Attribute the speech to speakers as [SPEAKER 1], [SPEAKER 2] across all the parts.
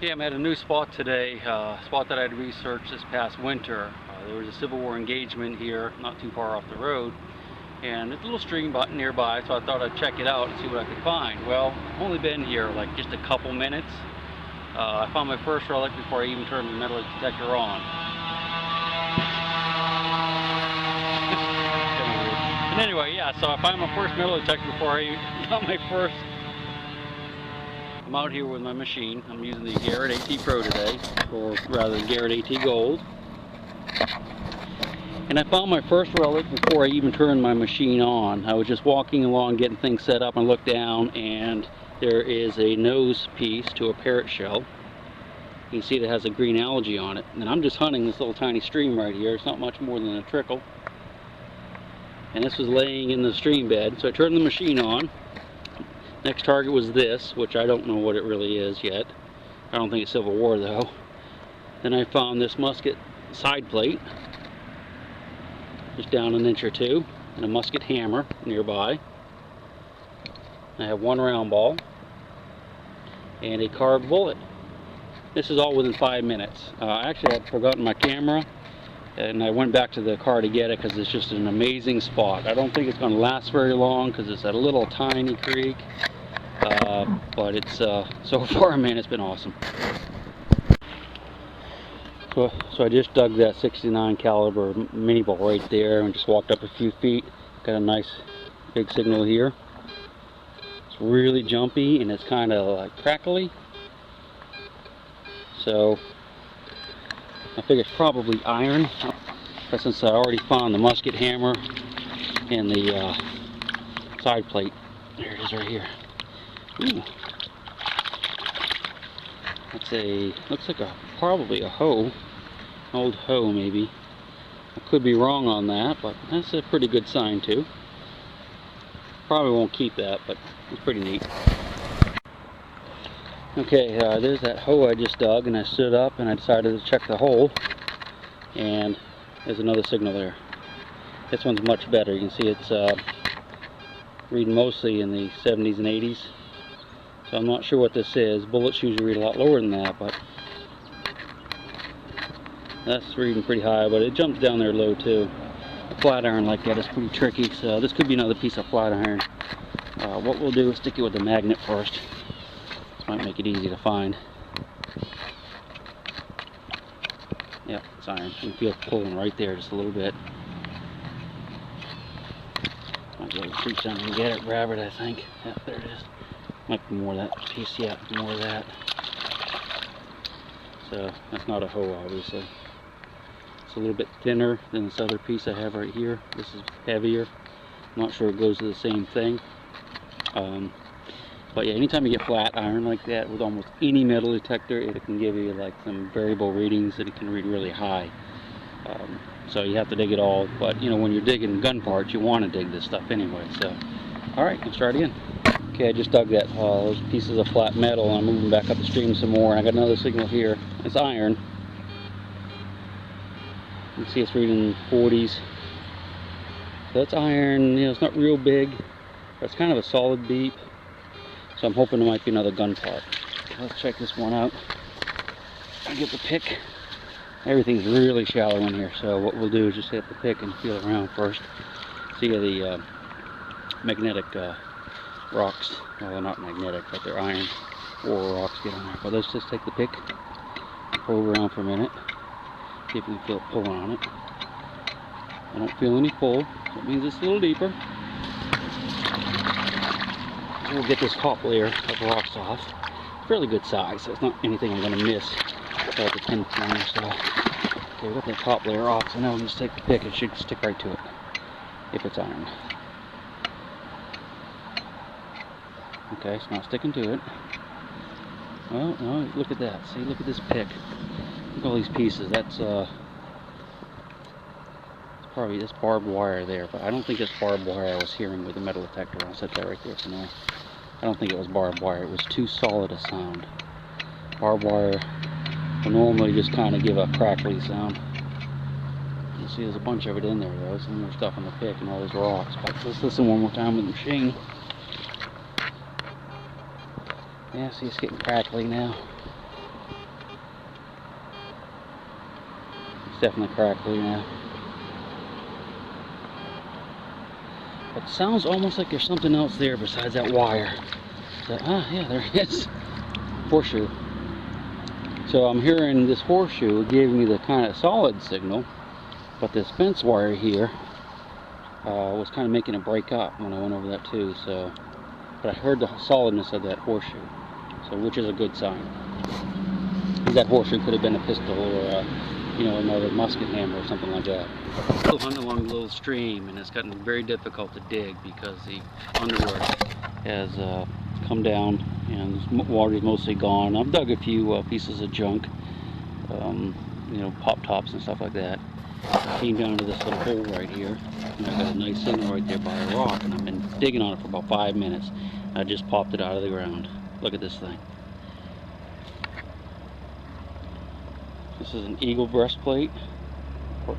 [SPEAKER 1] Okay, I'm at a new spot today, spot that I had researched this past winter. There was a Civil War engagement here, not too far off the road, and there's a little stream nearby, so I thought I'd check it out and see what I could find. Well, I've only been here like just a couple minutes. I found my first relic before I even turned the metal detector on. But anyway, yeah, so I found my first metal detector before I got my first. I'm out here with my machine. I'm using the Garrett AT Pro today, or rather Garrett AT Gold. And I found my first relic before I even turned my machine on. I was just walking along getting things set up and looked down, and there is a nose piece to a parrot shell. You can see that has a green algae on it. And I'm just hunting this little tiny stream right here. It's not much more than a trickle. And this was laying in the stream bed, so I turned the machine on. Next target was this, which I don't know what it really is yet. I don't think it's Civil War though. Then I found this musket side plate, just down an inch or two, and a musket hammer nearby. I have one round ball and a carved bullet. This is all within 5 minutes. Actually, I'd forgotten my camera, and I went back to the car to get it because it's just an amazing spot. I don't think it's going to last very long because it's at a little tiny creek, but it's so far, man, it's been awesome. So I just dug that 69 caliber mini ball right there and just walked up a few feet. Got a nice big signal here. It's really jumpy and it's kind of like crackly. So I figure it's probably iron, but since I already found the musket hammer and the side plate. There it is right here. Ooh. That's looks like probably a hoe, an old hoe maybe. I could be wrong on that, but that's a pretty good sign too. Probably won't keep that, but it's pretty neat. Okay, there's that hoe I just dug, and I stood up and I decided to check the hole, and there's another signal there. This one's much better. You can see it's reading mostly in the 70s and 80s. So I'm not sure what this is. Bullets usually read a lot lower than that, but that's reading pretty high, but it jumps down there low too. A flat iron like that is pretty tricky, so this could be another piece of flat iron. What we'll do is stick it with a magnet first. This might make it easy to find. Yep, it's iron. You can feel it pulling right there just a little bit. Might be able to reach down and get it, grab it, I think. Yep, there it is. Might be more of that piece, yeah, more of that. So that's not a hoe, obviously. It's a little bit thinner than this other piece I have right here. This is heavier. I'm not sure it goes to the same thing. But yeah, anytime you get flat iron like that with almost any metal detector, it can give you like some variable readings that it can read really high. So you have to dig it all. But you know, when you're digging gun parts, you want to dig this stuff anyway. So, all right, let's try it again. Okay, I just dug that those pieces of flat metal, and I'm moving back up the stream some more. And I got another signal here. It's iron. You can see it's reading 40s. So that's iron. You know, it's not real big, but it's kind of a solid beep. So I'm hoping it might be another gun part. Let's check this one out. I get the pick. Everything's really shallow in here, so what we'll do is just hit the pick and feel around first. See the magnetic rocks. Well, they're not magnetic, but they're iron ore rocks get on there. But let's just take the pick and pull around for a minute. See if we can feel it pulling on it. I don't feel any pull, so it means it's a little deeper. So we'll get this top layer of rocks off. Fairly good size, so it's not anything I'm going to miss. It's like a 10 pound or so. Okay, we got that top layer off, so now we'll just take the pick. It should stick right to it, if it's iron. Okay, it's not sticking to it. Well, no, look at that. See, look at this pick. Look at all these pieces. That's probably this barbed wire there, but I don't think it's barbed wire I was hearing with the metal detector. I'll set that right there for now. I don't think it was barbed wire. It was too solid a sound. Barbed wire will normally just kind of give a crackly sound. You see there's a bunch of it in there though. Some more stuff on the pick and all those rocks. But let's listen one more time with the machine. Yeah, see, it's getting crackly now. definitely crackly now. But it sounds almost like there's something else there besides that wire. So, yeah, there it is. Horseshoe. So I'm hearing this horseshoe gave me the kind of solid signal, but this fence wire here was kind of making it break up when I went over that too. So, but I heard the solidness of that horseshoe, so which is a good sign. That horseshoe could have been a pistol or you know, another musket hammer or something like that. Still hunting along a little stream, and it's gotten very difficult to dig because the underwood has come down and the water is mostly gone. I've dug a few pieces of junk, you know, pop tops and stuff like that. I came down to this little hole right here, and I got a nice signal right there by a rock, and I've been digging on it for about 5 minutes. I just popped it out of the ground. Look at this thing. This is an eagle breastplate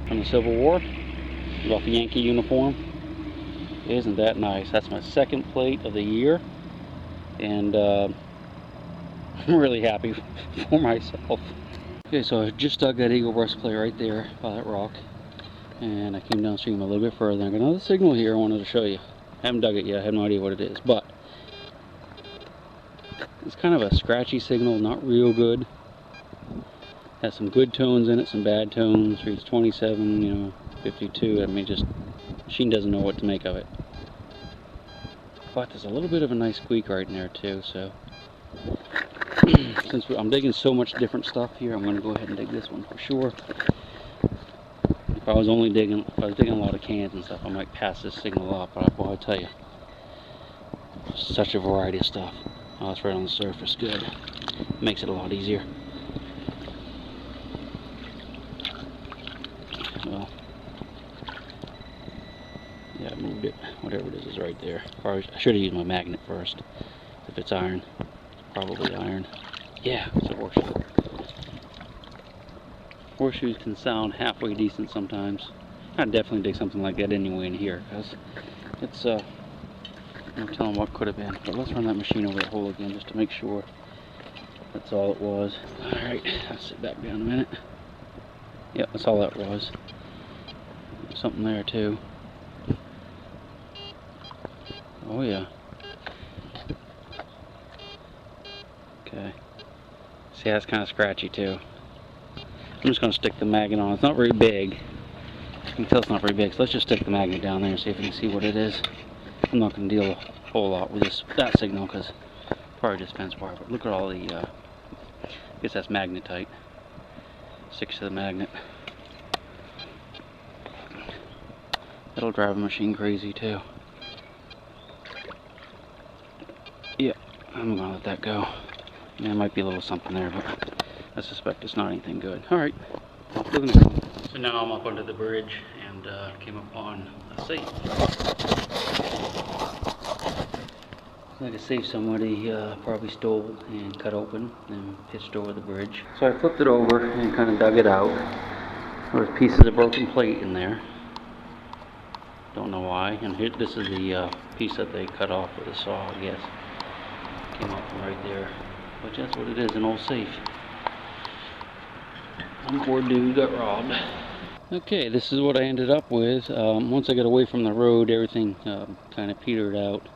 [SPEAKER 1] from the Civil War. It's off a Yankee uniform. Isn't that nice? That's my second plate of the year, and I'm really happy for myself. Okay, so I just dug that eagle breastplate right there by that rock, and I came downstream a little bit further. I got another signal here I wanted to show you. I haven't dug it yet. I have no idea what it is, but it's kind of a scratchy signal, not real good. Has some good tones in it, some bad tones. Reads 27, you know, 52. I mean, just machine doesn't know what to make of it. But there's a little bit of a nice squeak right in there too. So since I'm digging so much different stuff here, I'm going to go ahead and dig this one for sure. If I was digging a lot of cans and stuff, I might pass this signal up. But boy, I tell you, such a variety of stuff. Oh, it's right on the surface. Good. Makes it a lot easier. Well, yeah, I moved it. Whatever it is right there. Probably, I should have used my magnet first. If it's iron, it's probably iron. Yeah, it's a horseshoe. Horseshoes can sound halfway decent sometimes. I'd definitely dig something like that anyway in here, because it's no telling what could have been. But let's run that machine over that hole again just to make sure that's all it was. Alright, I'll sit back down a minute. Yep, that's all that was. Something there too. Oh yeah. Okay. See, that's kind of scratchy too. I'm just going to stick the magnet on. It's not very big. You can tell it's not very big, so let's just stick the magnet down there and see if we can see what it is. I'm not going to deal a whole lot with that signal because probably just fence wire. But look at all the, I guess that's magnetite. Sticks to the magnet. That'll drive a machine crazy too. Yeah, I'm gonna let that go. Yeah, there might be a little something there, but I suspect it's not anything good. Alright, off to the next one. So now I'm up under the bridge and came upon a safe. Like a safe somebody probably stole and cut open and pitched over the bridge. So I flipped it over and kind of dug it out. There was pieces of broken plate in there. Don't know why. And here, this is the piece that they cut off with a saw, I guess. Came up from right there. But that's what it is, an old safe. Some poor dude got robbed. Okay, this is what I ended up with. Once I got away from the road, everything kind of petered out.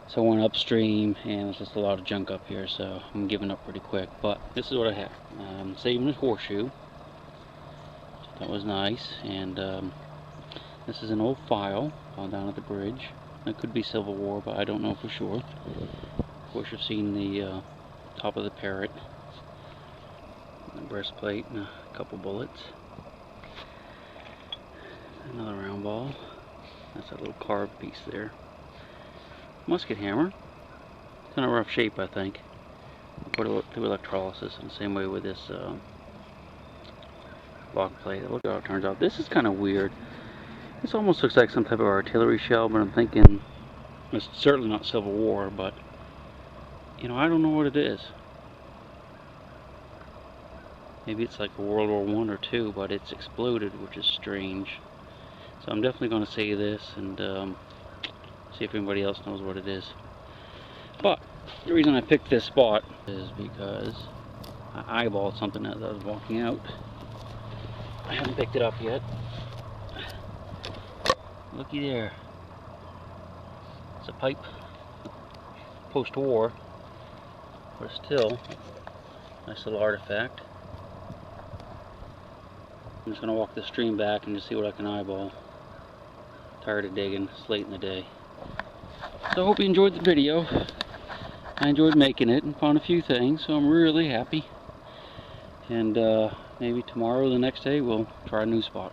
[SPEAKER 1] So I went upstream, and there's just a lot of junk up here, so I'm giving up pretty quick. But this is what I have. Saving a horseshoe. That was nice. And this is an old file found down at the bridge. It could be Civil War, but I don't know for sure. Of course, you've seen the top of the parrot, the breastplate, and a couple bullets. Another round ball. That's a little carved piece there. Musket hammer. It's in a rough shape, I think. Put it through electrolysis in the same way with this log plate. Look how it turns out. This is kind of weird. This almost looks like some type of artillery shell, but I'm thinking it's certainly not Civil War, but you know, I don't know what it is. Maybe it's like a World War I or II, but it's exploded, which is strange. So I'm definitely going to save this and see if anybody else knows what it is. But the reason I picked this spot is because I eyeballed something as I was walking out. I haven't picked it up yet. Looky there. It's a pipe, post-war, but still nice little artifact. I'm just gonna walk the stream back and just see what I can eyeball. Tired of digging, it's late in the day. So I hope you enjoyed the video. I enjoyed making it and found a few things, so I'm really happy. And maybe tomorrow or the next day we'll try a new spot.